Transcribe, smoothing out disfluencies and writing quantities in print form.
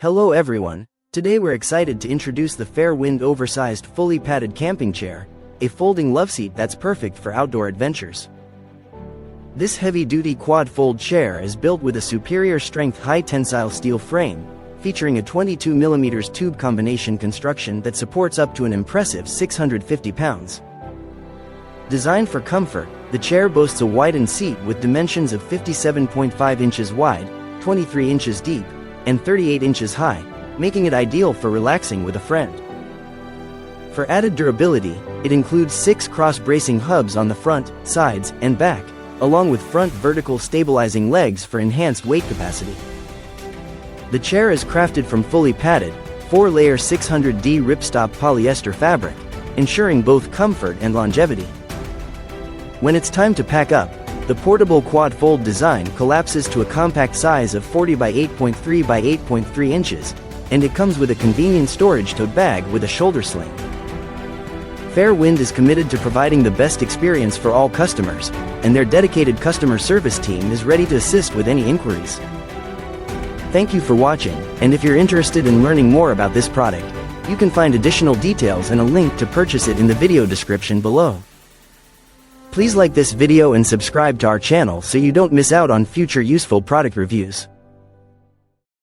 Hello everyone, today we're excited to introduce the Fairwind Oversized Fully Padded Camping Chair, a folding loveseat that's perfect for outdoor adventures. This heavy-duty quad-fold chair is built with a superior strength high-tensile steel frame, featuring a 22mm tube combination construction that supports up to an impressive 650 pounds. Designed for comfort, the chair boasts a widened seat with dimensions of 57.5 inches wide, 23 inches deep, and 38 inches high, making it ideal for relaxing with a friend. For added durability, it includes 6 cross-bracing hubs on the front, sides, and back, along with front vertical stabilizing legs for enhanced weight capacity. The chair is crafted from fully padded, 4-layer 600D ripstop polyester fabric, ensuring both comfort and longevity. When it's time to pack up, the portable quad-fold design collapses to a compact size of 40 by 8.3 by 8.3 inches, and it comes with a convenient storage tote bag with a shoulder sling. Fairwind is committed to providing the best experience for all customers, and their dedicated customer service team is ready to assist with any inquiries. Thank you for watching, and if you're interested in learning more about this product, you can find additional details and a link to purchase it in the video description below. Please like this video and subscribe to our channel so you don't miss out on future useful product reviews.